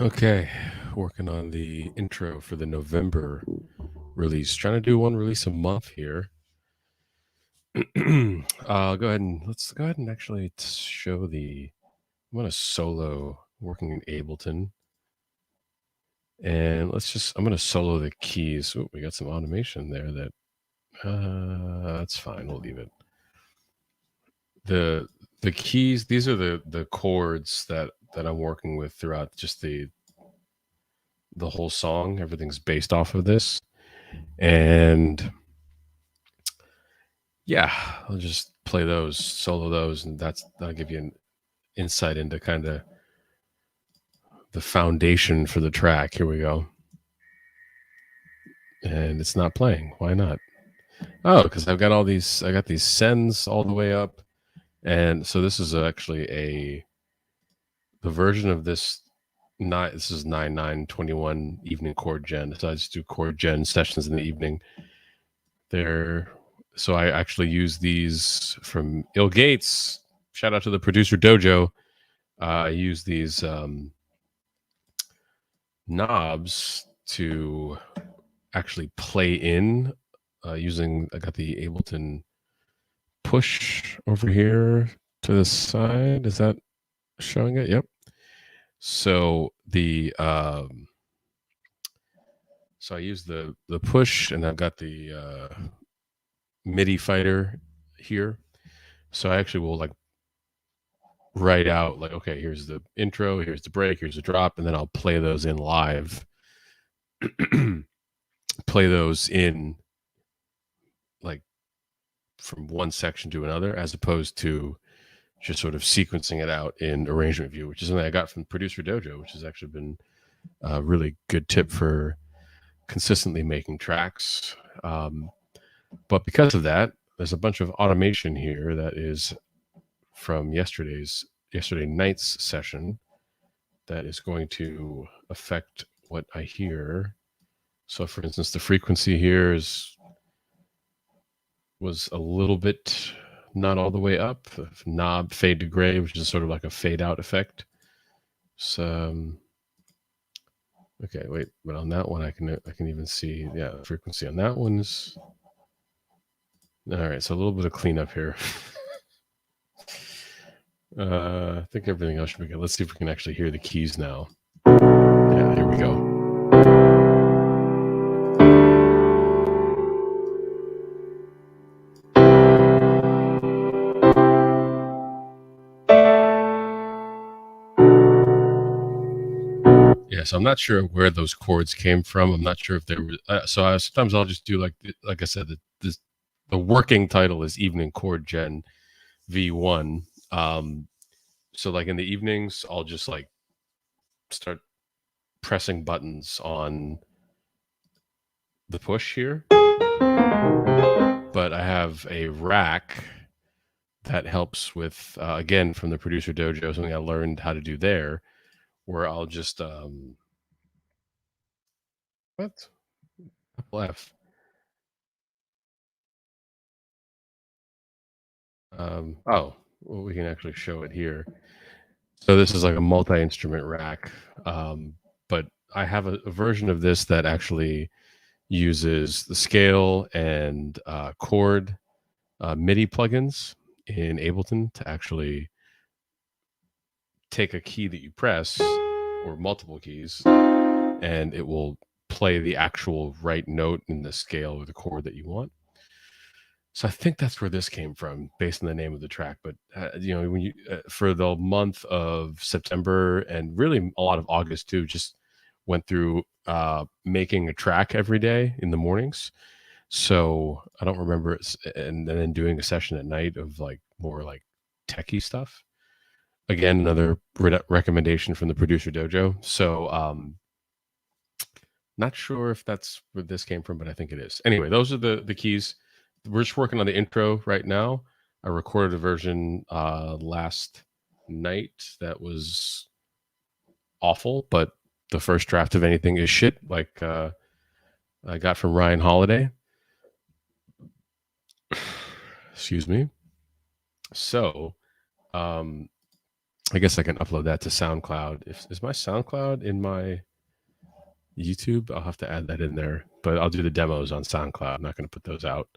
Okay, working on the intro for the November release. Trying to do one release a month here. Let's go ahead and actually show the. I'm going to solo working in Ableton, and I'm going to solo the keys. Oh, we got some automation there. That's fine. We'll leave it. The keys. These are the chords that I'm working with throughout just the whole song. Everything's based off of this. And yeah, I'll just play those, solo those, and that'll give you an insight into kind of the foundation for the track. Here we go. And it's not playing. Why not? Oh, because I got these sends all the way up. And so this is actually the version of this. This is 9/9/21 evening chord gen. So I just do chord gen sessions in the evening. So I actually use these from Il Gates. Shout out to the producer Dojo. I use these knobs to actually play in using. I got the Ableton push over here to the side. Is that showing it? Yep. So so I use the push, and I've got the MIDI fighter here. So I actually will write out okay, here's the intro, here's the break, here's the drop, and then I'll play those in live. Play those in from one section to another, as opposed to just sort of sequencing it out in arrangement view, which is something I got from Producer Dojo, which has actually been a really good tip for consistently making tracks. But because of that, there's a bunch of automation here that is from yesterday night's session that is going to affect what I hear. So for instance, the frequency here was a little bit not all the way up. Knob fade to gray, which is sort of like a fade out effect. So okay, wait, but on that one I can even see the frequency on that one is all right. So a little bit of cleanup here. I think everything else should be good. Let's see if we can actually hear the keys now. Yeah, here we go. Yeah, so I'm not sure where those chords came from. I'm not sure if they were. Sometimes I'll just do like I said, the working title is Evening Chord Gen V1. So like in the evenings, I'll just start pressing buttons on the push here. But I have a rack that helps with again from the Producer Dojo, something I learned how to do there, where I'll just what? Apple F. Well, we can actually show it here. So this is like a multi-instrument rack, but I have a version of this that actually uses the scale and chord MIDI plugins in Ableton to actually take a key that you press or multiple keys, and it will play the actual right note in the scale or the chord that you want. So I think that's where this came from, based on the name of the track. But when you for the month of September and really a lot of August too, just went through making a track every day in the mornings. So I don't remember it, and then doing a session at night of more techie stuff. Again, another recommendation from the Producer Dojo. So not sure if that's where this came from, but I think it is. Anyway, those are the keys. We're just working on the intro right now. I recorded a version last night that was awful, but the first draft of anything is shit, like I got from Ryan Holiday. Excuse me. So I guess I can upload that to SoundCloud. Is my SoundCloud in my YouTube? I'll have to add that in there, but I'll do the demos on SoundCloud. I'm not going to put those out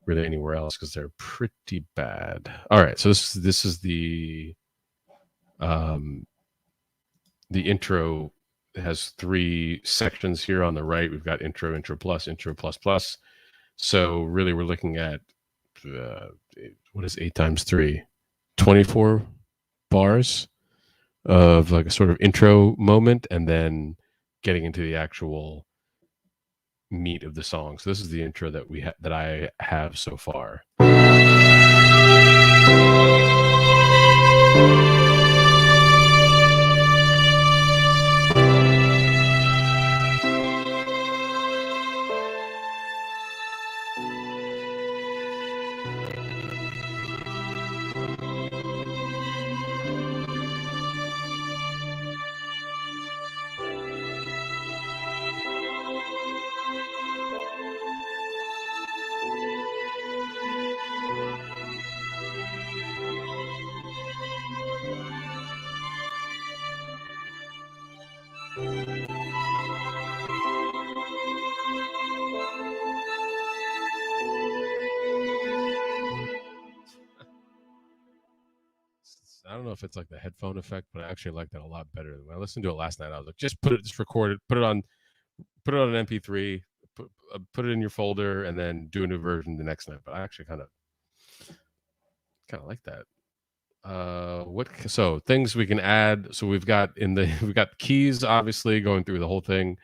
really anywhere else because they're pretty bad. All right, so this is the intro. It has 3 sections here on the right. We've got intro, intro plus, intro plus plus. So really, we're looking at what is 8 times 3? 24 bars of like a sort of intro moment, and then getting into the actual meat of the song. So this is the intro that that I have so far. I don't know if it's like the headphone effect, but I actually like that a lot better. When I listened to it last night, I was like, just record it, put it on an MP3, put it in your folder, and then do a new version the next night. But I actually kind of like that. So things we can add. So we've got keys, obviously, going through the whole thing.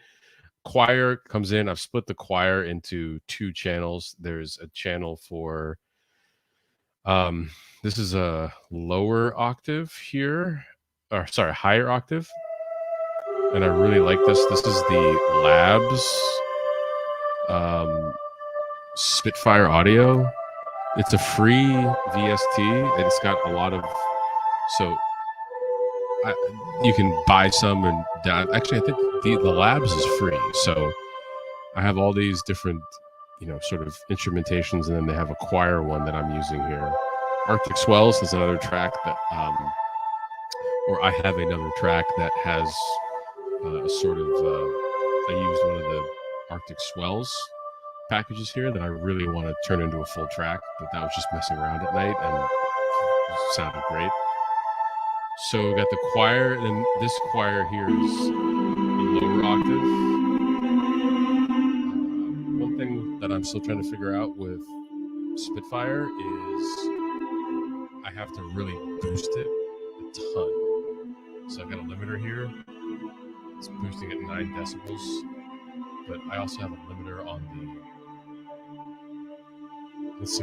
Choir comes in. I've split the choir into 2 channels. There's a channel for this is a lower octave here, or sorry, higher octave, and I really like this. This is the Labs Spitfire audio. It's a free VST, and it's got a lot of, so you can buy some and actually I think the Labs is free. So I have all these different, sort of instrumentations, and then they have a choir one that I'm using here. Arctic Swells is another track that, or I have another track that has a sort of, I used one of the Arctic Swells packages here that I really want to turn into a full track, but that was just messing around at night and it sounded great. So we got the choir, and this choir here is a lower octave. One thing that I'm still trying to figure out with Spitfire is I have to really boost it a ton. So I've got a limiter here. It's boosting at 9 decibels, but I also have a limiter on the. Let's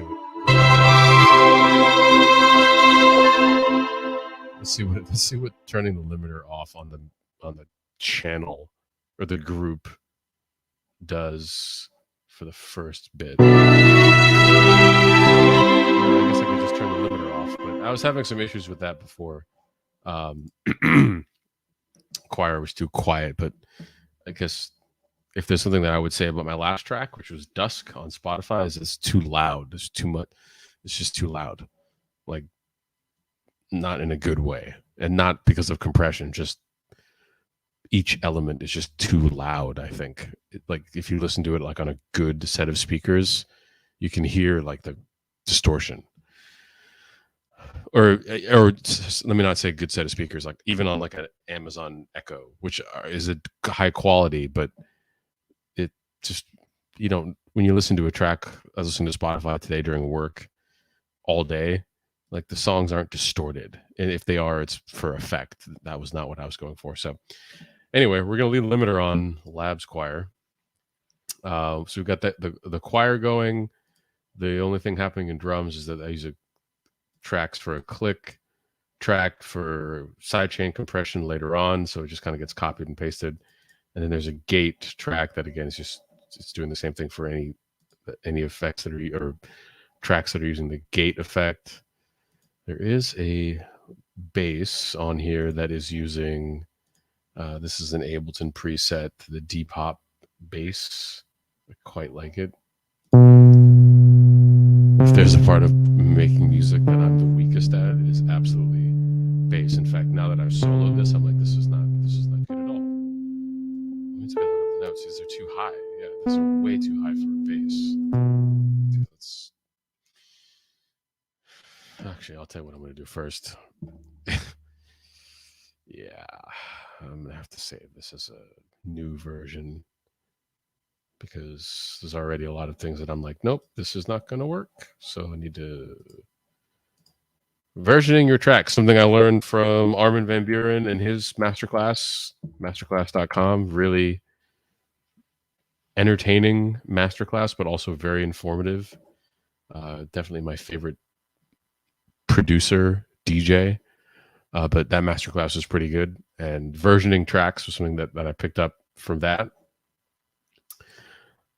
see what turning the limiter off on the channel or the group does for the first bit. I guess I could just turn the limiter off, but I was having some issues with that before. Choir was too quiet, but I guess if there's something that I would say about my last track, which was Dusk on Spotify, is it's too loud. There's too much. It's just too loud. Like, not in a good way, and not because of compression, just each element is just too loud. I think like if you listen to it like on a good set of speakers, you can hear like the distortion, or let me not say a good set of speakers, like even on like an Amazon Echo, which is a high quality, but it just, when you listen to a track, I was listening to Spotify today during work all day, like the songs aren't distorted, and if they are, it's for effect. That was not what I was going for. So anyway, we're going to leave the limiter on Labs Choir. So we've got the choir going. The only thing happening in drums is that I use tracks for a click, track for sidechain compression later on, so it just kind of gets copied and pasted. And then there's a gate track that again is just, it's doing the same thing for any effects that are, or tracks that are using the gate effect. There is a bass on here that is using, this is an Ableton preset, the Depop bass. I quite like it. If there's a part of making music that I'm the weakest at, it is absolutely bass. In fact, now that I've soloed this, I'm like, this is not good at all. Let me take a look at the notes. These are too high. Yeah, these are way too high for a bass. Okay, actually, I'll tell you what I'm going to do first. Yeah, I'm going to have to save this as a new version because there's already a lot of things that I'm like, nope, this is not going to work. So I need to versioning your tracks, something I learned from Armin van Buren and his masterclass, masterclass.com. Really entertaining masterclass, but also very informative. Definitely my favorite producer, DJ. But that masterclass was pretty good. And versioning tracks was something that I picked up from that.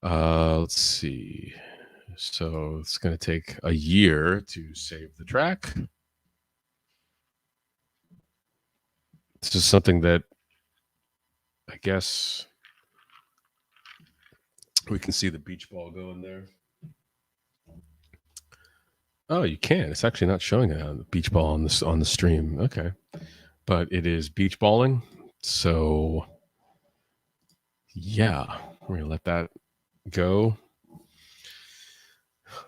Let's see. So it's going to take a year to save the track. This is something that I guess we can see the beach ball going there. Oh, you can. It's actually not showing it on the beach ball on the stream. Okay, but it is beach balling. So yeah, we're gonna let that go.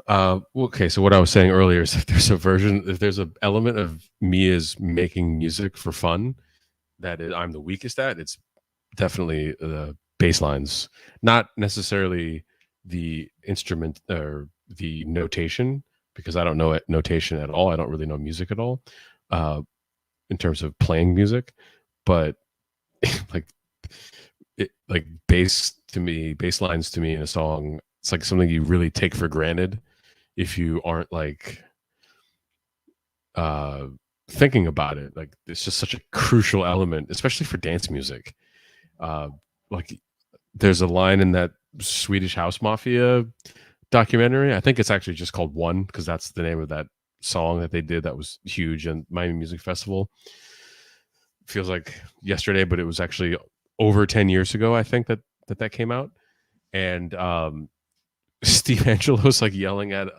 Okay, so what I was saying earlier is if there's an element of me as making music for fun that I'm the weakest at, it's definitely the bass lines, not necessarily the instrument or the notation, because I don't know notation at all. I don't really know music at all in terms of playing music, but like bass lines to me in a song, it's like something you really take for granted if you aren't like thinking about it. Like it's just such a crucial element, especially for dance music. Like there's a line in that Swedish House Mafia documentary. I think it's actually just called One because that's the name of that song that they did that was huge in Miami Music Festival. Feels like yesterday, but it was actually over 10 years ago, I think that came out. And Steve Angelo's like yelling at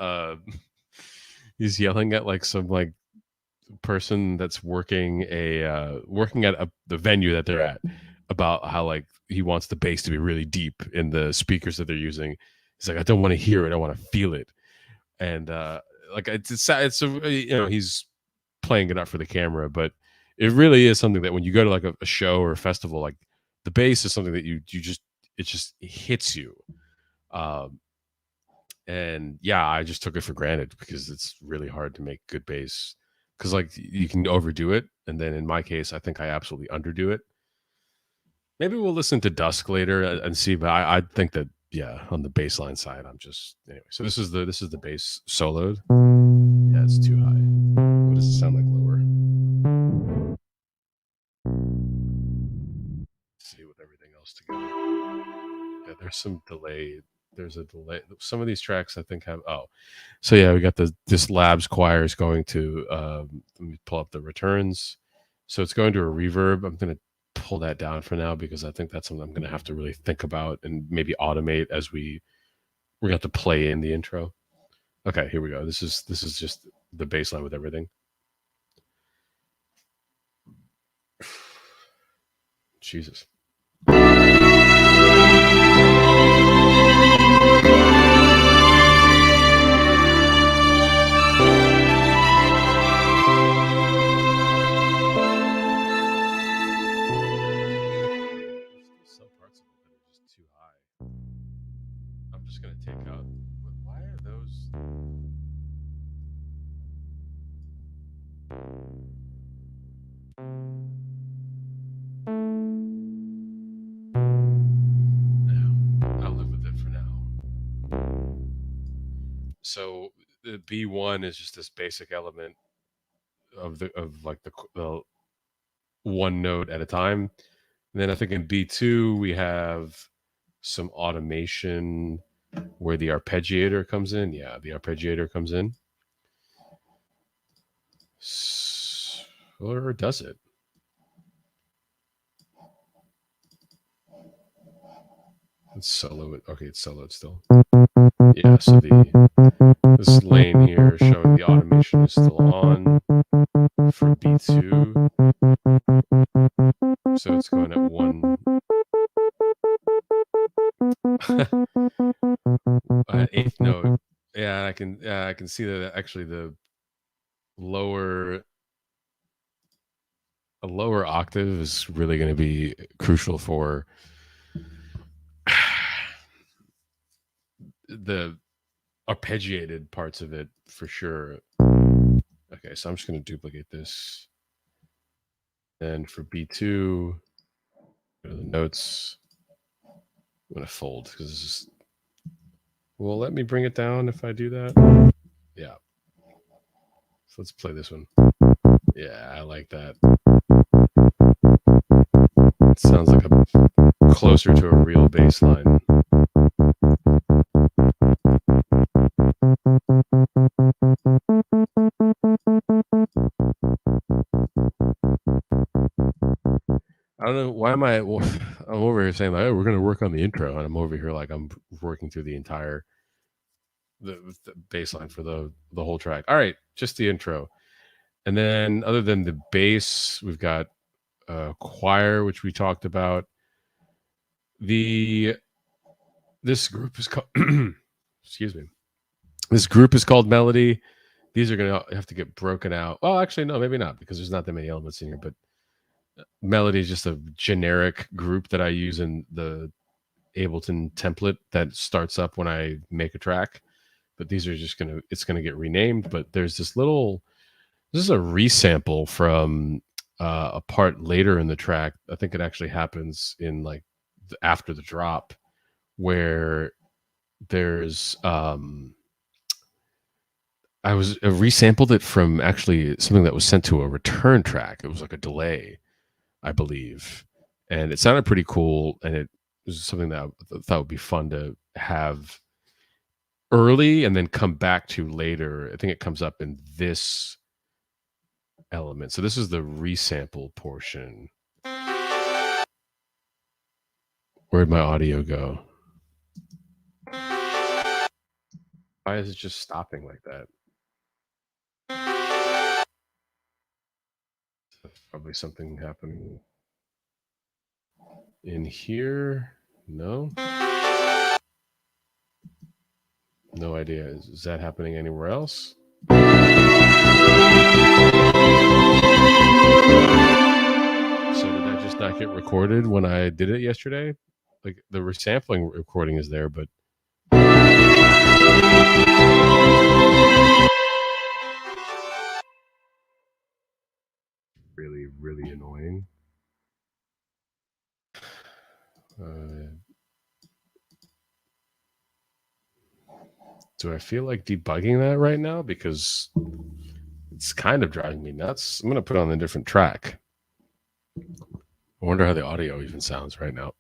he's yelling at like some like person that's working at the venue that they're at about how like he wants the bass to be really deep in the speakers that they're using. He's like, I don't want to hear it, I want to feel it. And like it's he's playing it up for the camera, but it really is something that when you go to like a show or a festival, like the bass is something that you just it just hits you. And yeah, I just took it for granted because it's really hard to make good bass because like you can overdo it, and then in my case I think I absolutely underdo it. Maybe we'll listen to Dusk later and see, but I think that yeah, on the bass line side I'm just anyway. So this is the bass soloed. Yeah, it's too high. What does it sound like lower? Let's see with everything else together. Yeah, there's some delay. There's a delay. Some of these tracks I think have so yeah, we got this Labs choir is going to let me pull up the returns. So it's going to a reverb. I'm gonna pull that down for now because I think that's something I'm gonna have to really think about and maybe automate as we're gonna have to play in the intro. Okay, here we go. This is just the bass line with everything. Jesus. Some parts of it that are just too high. I'm just gonna take out. Why are those? I'll live with it for now. So the B1 is just this basic element of the one note at a time. And then I think in B2 we have some automation where the arpeggiator comes in. Yeah, the arpeggiator comes in. Or does it? It's solo. Okay, it's soloed still. Yeah, so this lane here showing the automation is still on for B2. So it's going at 1 eighth note. Yeah, I can see that actually a lower octave is really going to be crucial for the arpeggiated parts of it for sure. Okay, so I'm just going to duplicate this. And for B2, go to the notes. I'm going to fold because this is. Will let me bring it down if I do that? Yeah. So let's play this one. Yeah, I like that. It sounds like closer to a real bass line. I don't know why I'm over here saying like, oh, we're going to work on the intro, and I'm over here like I'm working through the entire the bass line for the whole track. All right, just the intro, and then other than the bass, we've got choir, which we talked about. This group is called excuse me. This group is called Melody. These are going to have to get broken out. Well, actually, no, maybe not, because there's not that many elements in here. But Melody is just a generic group that I use in the Ableton template that starts up when I make a track. But these are just it's going to get renamed. But there's this is a resample from a part later in the track. I think it actually happens in like after the drop, where there's I resampled it from actually something that was sent to a return track. It was like a delay, I believe, and it sounded pretty cool. And it was something that I thought would be fun to have early and then come back to later. I think it comes up in this element. So this is the resample portion. Where'd my audio go? Why is it just stopping like that? That's probably something happening in here. No idea. Is that happening anywhere else? So did that just not get recorded when I did it yesterday? Like the resampling recording is there, but really, really annoying. Do I feel like debugging that right now? Because it's kind of driving me nuts. I'm going to put on a different track. I wonder how the audio even sounds right now.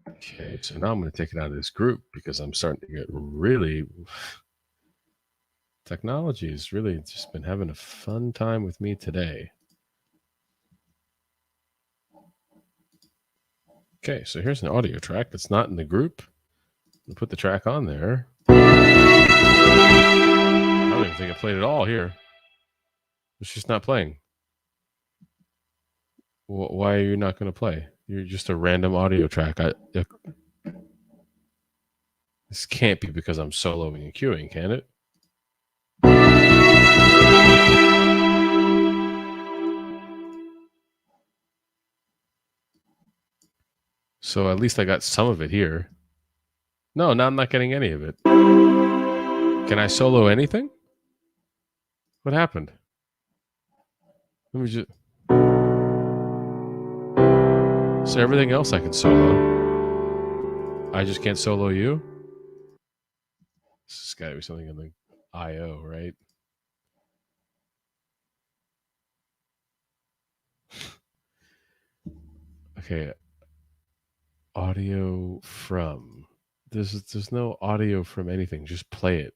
Okay, so now I'm going to take it out of this group because I'm starting to get really... Technology has really just been having a fun time with me today. Okay, so here's an audio track that's not in the group. I'll put the track on there. I don't even think I played it all here. It's just not playing. Why are you not going to play? You're just a random audio track. This can't be because I'm soloing and queuing, can it? So at least I got some of it here. No, now I'm not getting any of it. Can I solo anything? What happened? Let me just... So everything else I can solo. I just can't solo you? This has got to be something in the I.O., right? Okay. Audio from... There's no audio from anything. Just play it.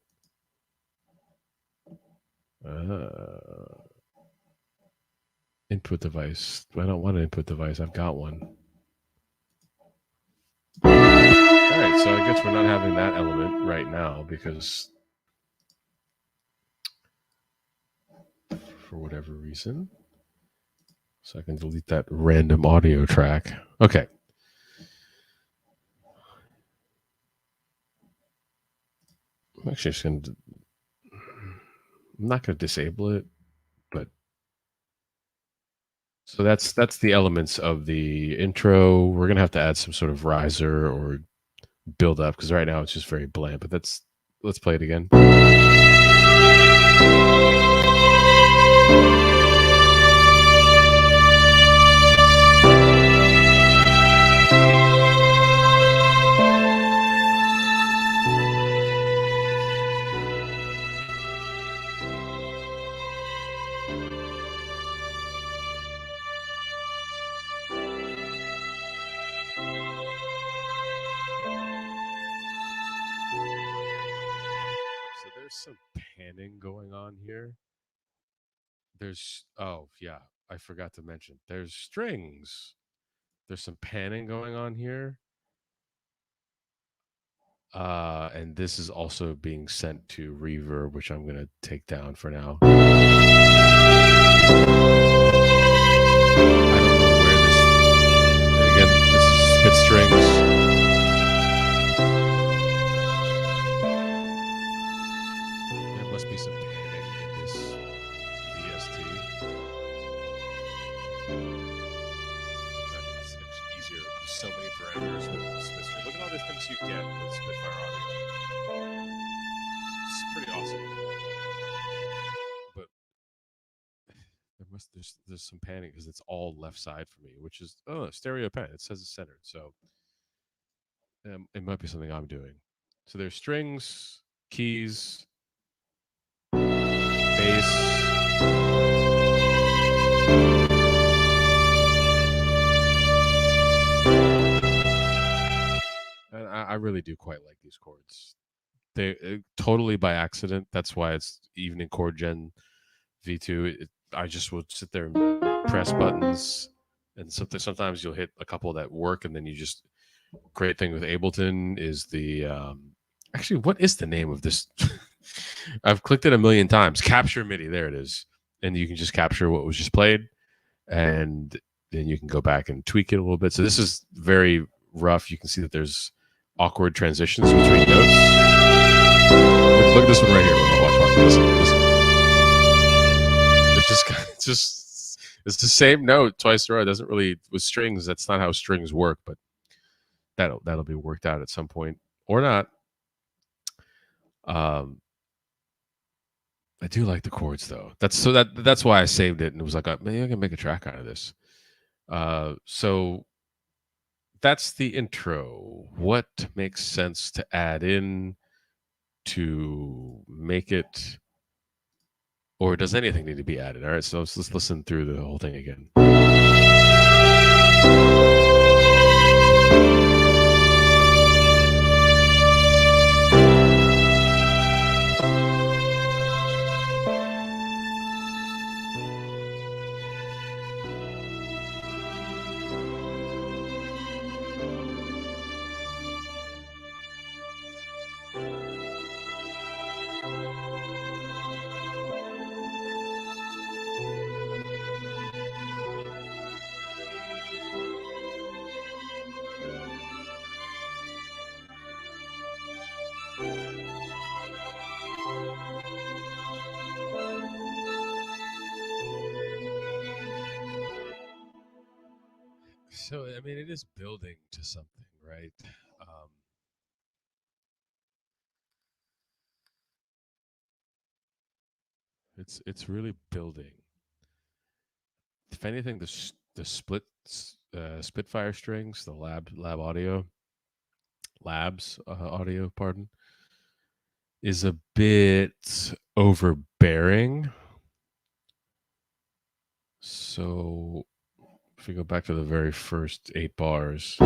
Input device. I don't want an input device. I've got one. All right, so I guess we're not having that element right now because for whatever reason. So I can delete that random audio track. Okay. I'm actually just going to, I'm not going to disable it, but so that's the elements of the intro. We're going to have to add some sort of riser or build up because right now it's just very bland, but let's play it again. So there's some panning going on here. Oh yeah, I forgot to mention there's strings. There's some panning going on here. And this is also being sent to reverb, which I'm going to take down for now. I don't know where this, again, this is spit strings. There must be some panning in this VST. It's actually easier. There's so many parameters with spit string. Look at all the things you get with Spitfire audio. It's pretty awesome. But there's some panning because it's all left side for me, which is stereo pan. It says it's centered, so it might be something I'm doing. So there's strings, keys, bass. And I really do quite like these chords. They totally by accident. That's why it's even in chord gen V2. I just would sit there and press buttons, and sometimes you'll hit a couple that work, and then you just. Great thing with Ableton is the actually, what is the name of this? I've clicked it a million times. Capture MIDI, there it is, and you can just capture what was just played, and then you can go back and tweak it a little bit. So this is very rough. You can see that there's awkward transitions between notes. Look at this one right here. Watch, listen. It's the same note twice in a row. It doesn't really with strings. That's not how strings work, but that'll be worked out at some point or not. I do like the chords though. That's why I saved it and it was like, maybe I can make a track out of this. So that's the intro. What makes sense to add in to make it, or does anything need to be added? All right, so let's listen through the whole thing again. So I mean, it is building to something, right? It's really building. If anything, the Spitfire strings, the labs audio, pardon, is a bit overbearing. So if we go back to the very first 8 bars, so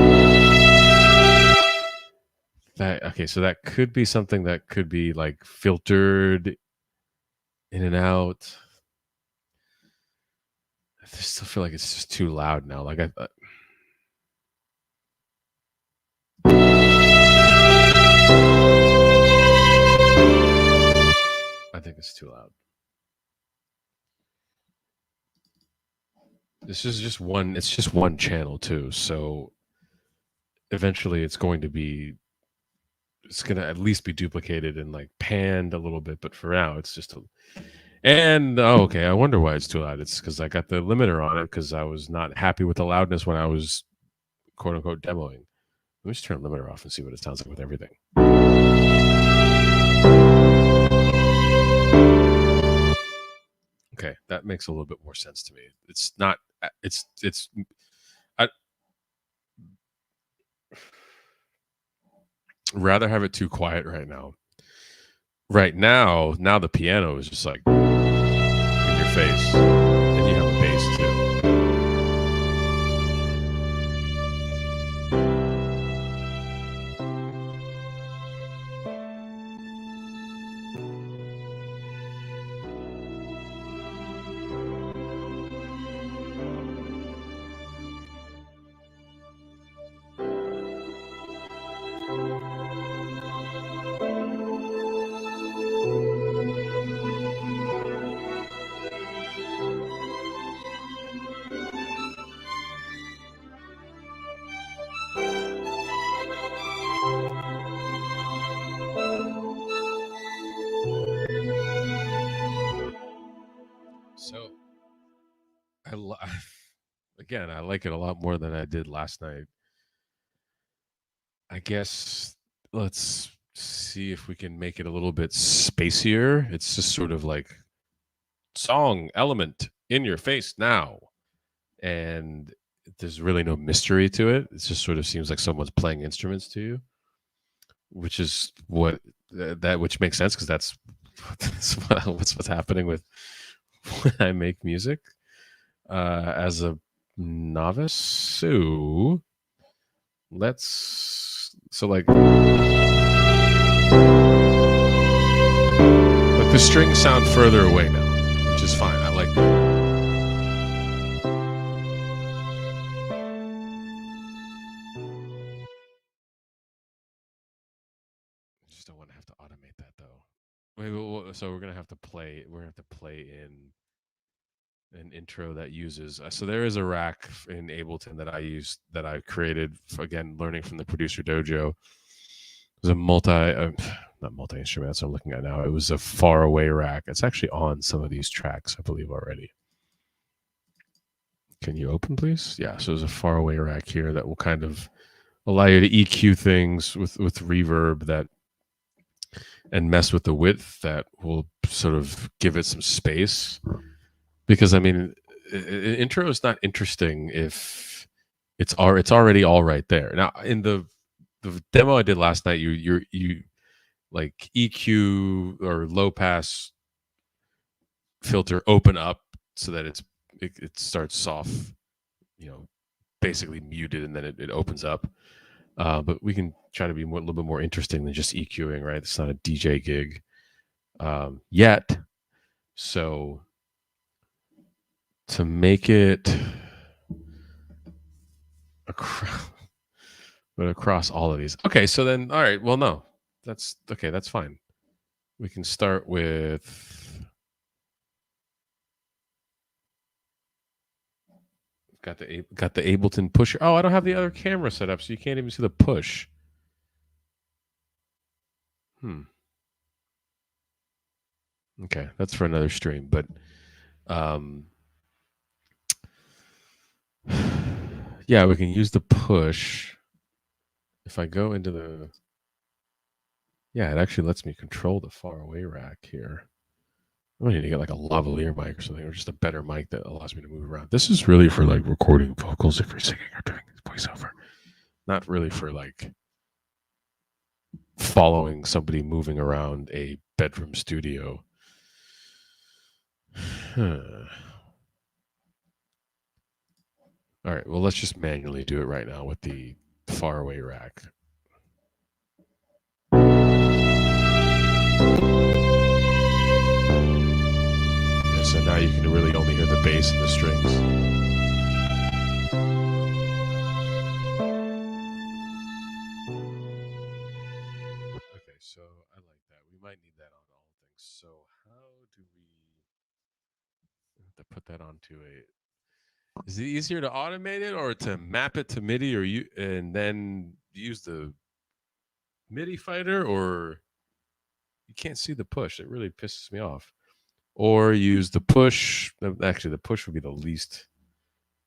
that could be something that could be like filtered in and out. I still feel like it's just too loud now. Like I think it's too loud. This is just one. It's just one channel too. So eventually, it's going to be. It's going to at least be duplicated and like panned a little bit. But for now, it's just. And okay, I wonder why it's too loud. It's because I got the limiter on it because I was not happy with the loudness when I was quote unquote demoing. Let me just turn the limiter off and see what it sounds like with everything. Okay, that makes a little bit more sense to me. It's not. It's. I'd rather have it too quiet right now. Right now the piano is just like in your face, and you have a bass too. So again, I like it a lot more than I did last night. I guess let's see if we can make it a little bit spacier. It's just sort of like song element in your face now. And there's really no mystery to it. It just sort of seems like someone's playing instruments to you, which is what that which makes sense because that's what's happening with when I make music as a novice. So like the strings sound further away now, which is fine. I like that. I just don't want to have to automate that though. So we're gonna have to play. We're gonna have to play in an intro that uses. So there is a rack in Ableton that I created again, learning from the Producer Dojo. It was a not multi-instrument. That's what I'm looking at now. It was a far away rack. It's actually on some of these tracks, I believe, already. Can you open, please? Yeah. So there's a far away rack here that will kind of allow you to EQ things with reverb that and mess with the width that will sort of give it some space. Because I mean, intro is not interesting if it's already all right there. Now in the demo I did last night, you like EQ or low pass filter open up so that it starts soft, basically muted, and then it opens up. But we can try to be a little bit more interesting than just EQing, right? It's not a DJ gig yet. So to make it across all of these. Okay, so then, all right, well, no. That's okay, that's fine. We can start with... Got the Ableton pusher. Oh, I don't have the other camera set up, so you can't even see the push. Okay, that's for another stream. But yeah, we can use the push. If I go into the... Yeah, it actually lets me control the far away rack here. I need to get like a lavalier mic or something, or just a better mic that allows me to move around. This is really for like recording vocals if you're singing or doing voiceover. Not really for like following somebody moving around a bedroom studio. All right, well, let's just manually do it right now with the far away rack. you can really only hear the bass and the strings. Okay, so I like that. We might need that on all things. So how do we have to put that onto a? Is it easier to automate it or to map it to MIDI, or you and then use the MIDI fighter, or you can't see the push? It really pisses me off. Or use the push. Actually, the push would be the least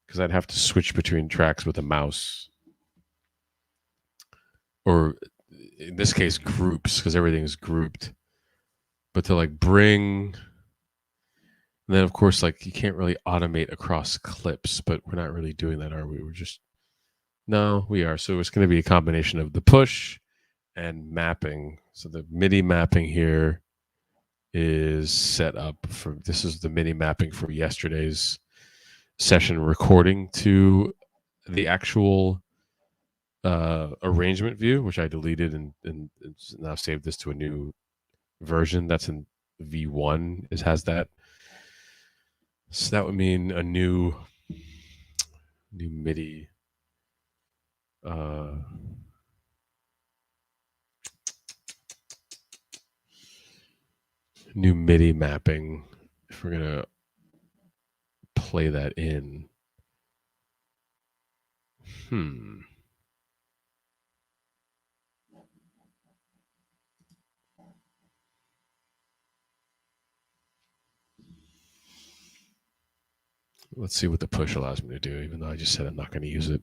because I'd have to switch between tracks with a mouse, or in this case, groups because everything is grouped. But to like bring, and then of course, like you can't really automate across clips, but we're not really doing that, are we? We're just no, we are. So it's going to be a combination of the push and mapping. So the MIDI mapping here is set up for this is the MIDI mapping for yesterday's session recording to the actual arrangement view, which I deleted and now saved this to a new version that's in V1. It has that. So that would mean a new MIDI new MIDI mapping if we're gonna play that in. Let's see what the push allows me to do, even though I just said I'm not going to use it.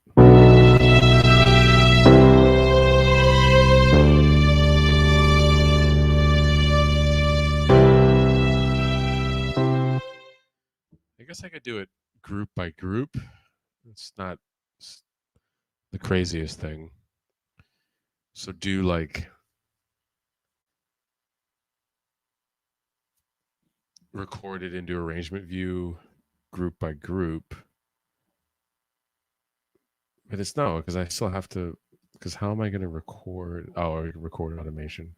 I guess I could do it group by group. It's not the craziest thing. So do like record it into arrangement view group by group. But it's no, because I still have to, because how am I going to record? Oh, I record automation.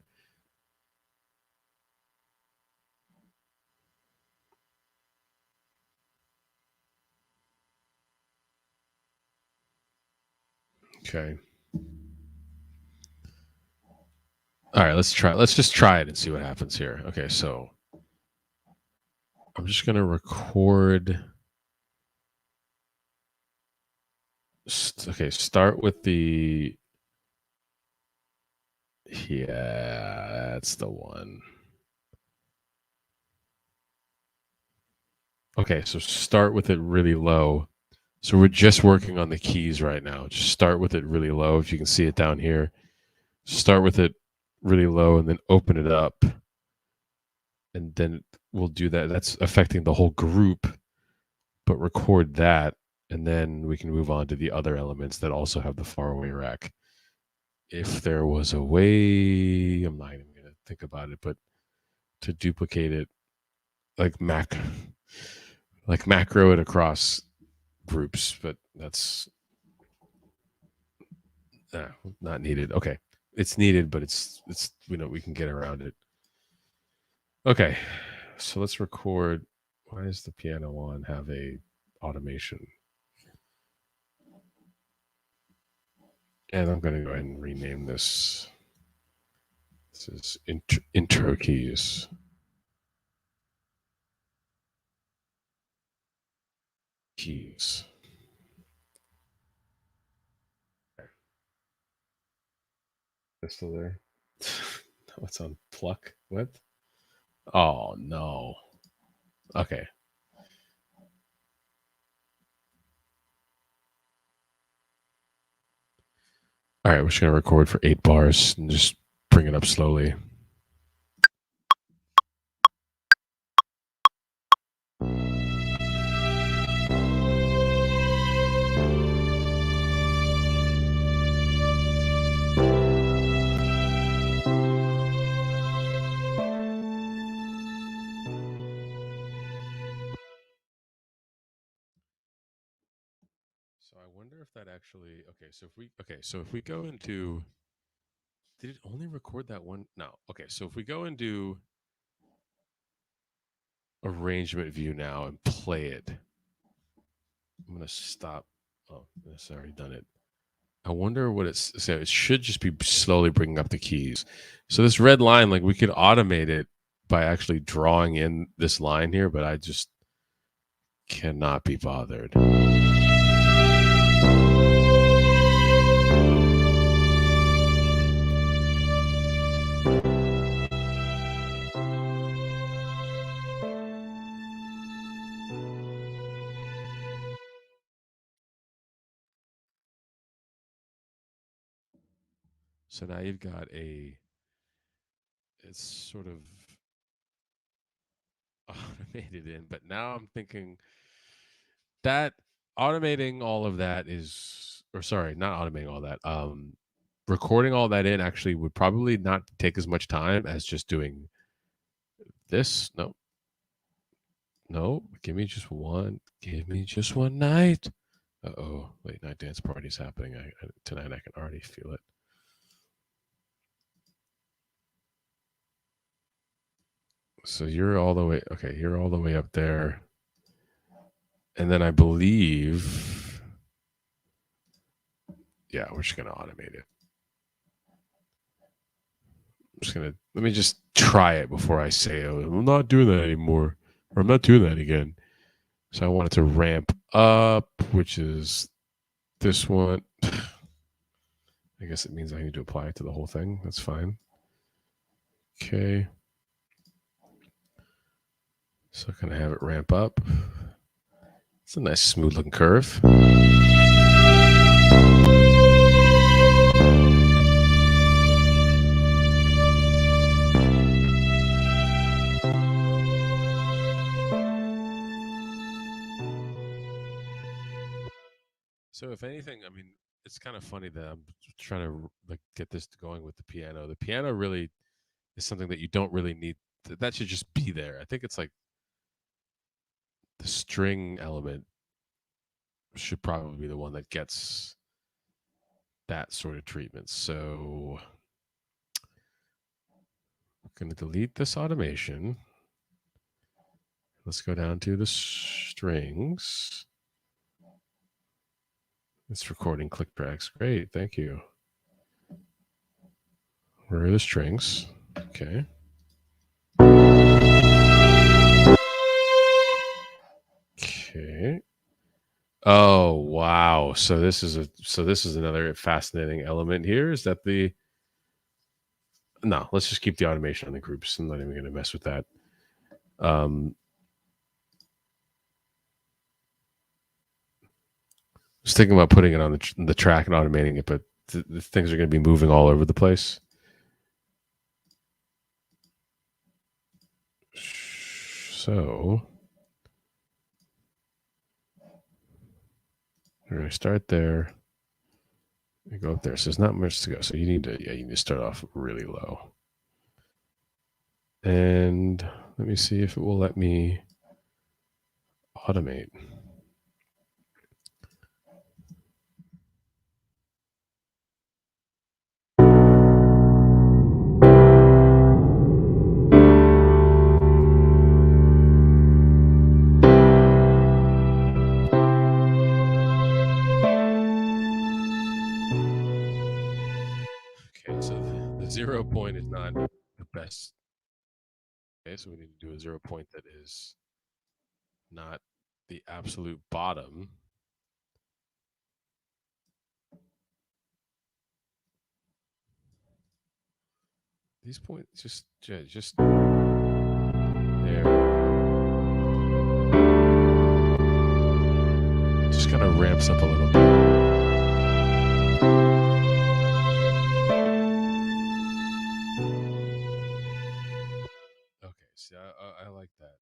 Okay. All right, let's try. Let's just try it and see what happens here. Okay, so I'm just going to record. Okay, start with the. Yeah, that's the one. Okay, so start with it really low. So we're just working on the keys right now. Just start with it really low. If you can see it down here, start with it really low and then open it up. And then we'll do that. That's affecting the whole group, but record that. And then we can move on to the other elements that also have the faraway rack. If there was a way, I'm not even going to think about it, but to duplicate it, like macro it across groups, but that's not needed. Okay, it's needed, but it's we can get around it. Okay, so let's record. Why does the piano one have a automation? And I'm going to go ahead and rename this. This is intro keys. Keys. Okay. That's still there. No, it's on pluck. What? Oh no. Okay. All right, we're just gonna record for 8 bars and just bring it up slowly. So I wonder if that actually so if we go into did it only record that one? No. Okay, so if we go into arrangement view now and play it. I'm going to stop. Oh, it's already done it. I wonder what it's. So it should just be slowly bringing up the keys. So this red line, like we could automate it by actually drawing in this line here, but I just cannot be bothered. So now you've got it's sort of automated in, but now I'm thinking that automating all of that is, or sorry, not automating all that. Recording all that in actually would probably not take as much time as just doing this. No, give me just one night. Uh-oh, late night dance party's happening tonight. I can already feel it. So you're all the way, okay, you're all the way up there. And then I believe, yeah, we're just going to automate it. Let me just try it before I say, oh, I'm not doing that anymore, or I'm not doing that again. So I want it to ramp up, which is this one. I guess it means I need to apply it to the whole thing. That's fine. Okay. So can I have it ramp up? It's a nice smooth looking curve. So if anything, I mean, it's kind of funny that I'm trying to like get this going with the piano. The piano really is something that you don't really need. That should just be there. I think it's like the string element should probably be the one that gets that sort of treatment. So I'm going to delete this automation. Let's go down to the strings. It's recording click tracks. Great. Thank you. Where are the strings? Okay. Okay. Oh, wow. So this is another fascinating element here, is that no, let's just keep the automation on the groups. I'm not even going to mess with that. I was thinking about putting it on the track and automating it, but the things are going to be moving all over the place. So we're going to start there. We go up there. So there's not much to go. So you need to start off really low. And let me see if it will let me automate. Okay, so the 0 point is not the best. Okay, so we need to do a 0 point that is not the absolute bottom. These points just there. Just kind of ramps up a little bit. Okay, see, I like that.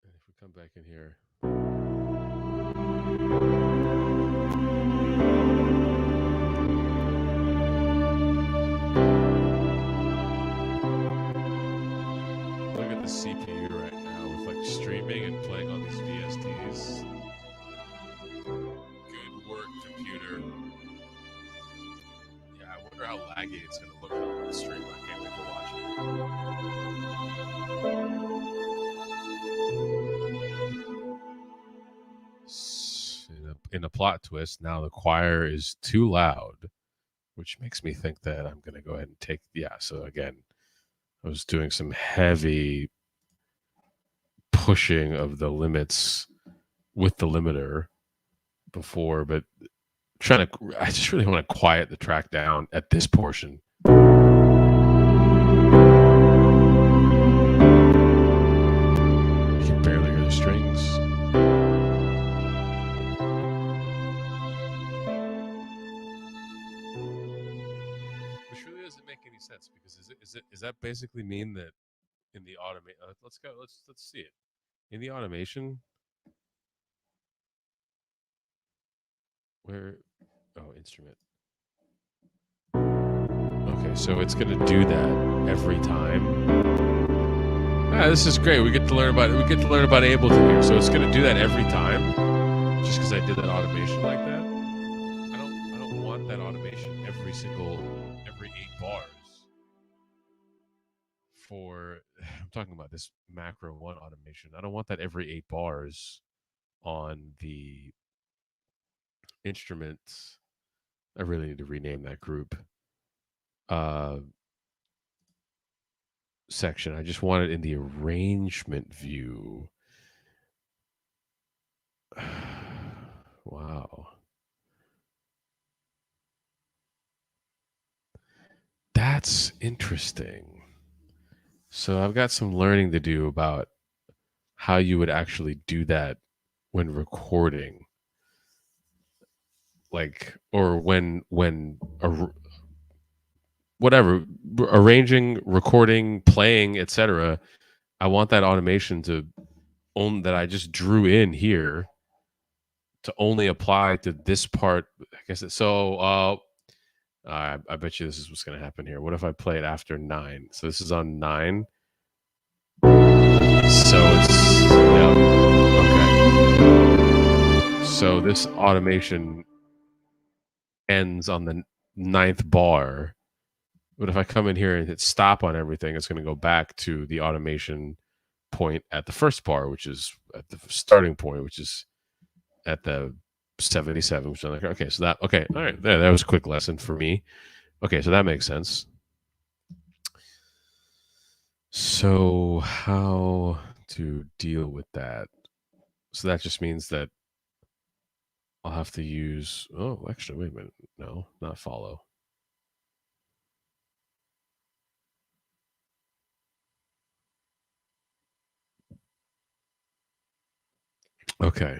And if we come back in here. Look at the CPU right now with like streaming and playing on these VSTs. Good work, computer. Yeah, I wonder how laggy it's going to look on the stream. I can't wait for watching. In a plot twist, now the choir is too loud, which makes me think that I'm going to go ahead and take. Yeah. So again, I was doing some heavy pushing of the limits with the limiter before, but I just really want to quiet the track down at this portion. You can barely hear the strings. Which really doesn't make any sense, because is that basically mean that in the automate? Let's see it in the automation. Where? Oh, instrument. Okay, so it's going to do that every time. This is great. We get to learn about Ableton here. So it's going to do that every time, just because I did that automation like that. I don't want that automation every 8 bars. I'm talking about this macro 1 automation. I don't want that every 8 bars on the instruments. I really need to rename that group section. I just want it in the arrangement view. Wow. That's interesting. So I've got some learning to do about how you would actually do that when recording, like, or when whatever, arranging, recording, playing, etc. I want that automation that I just drew in here to only apply to this part. I guess I bet you this is what's going to happen here. What if I play it after 9? So this is on 9. So it's okay. So this automation ends on the 9th bar. But if I come in here and hit stop on everything, it's going to go back to the automation point at the first bar, which is at the starting point, which is at the 77. Which I'm like, okay, so all right, that was a quick lesson for me. Okay, so that makes sense. So how to deal with that? So that just means that I'll have to use. Oh, actually, wait a minute. No, not follow. Okay.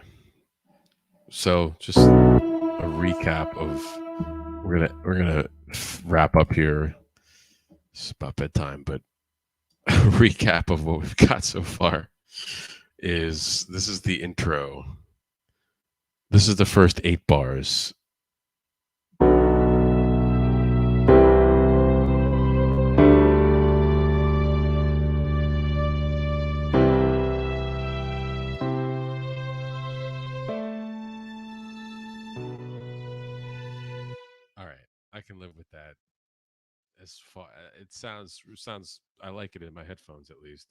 So just a recap of we're gonna wrap up here. It's about bedtime, but a recap of what we've got so far is this is the intro. This is the first 8 bars. All right, I can live with that. As far it sounds, I like it in my headphones at least.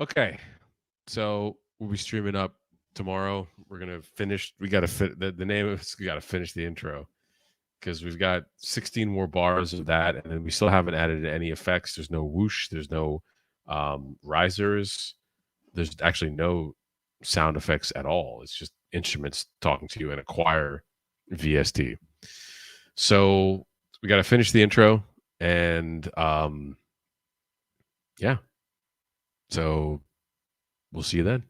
Okay, so we'll be streaming up tomorrow. We're gonna finish. We got to fit the name of it's. We got to finish the intro because we've got 16 more bars of that, and then we still haven't added any effects. There's no whoosh. There's no risers. There's actually no sound effects at all. It's just instruments talking to you and a choir VST. So we got to finish the intro, and yeah. So we'll see you then.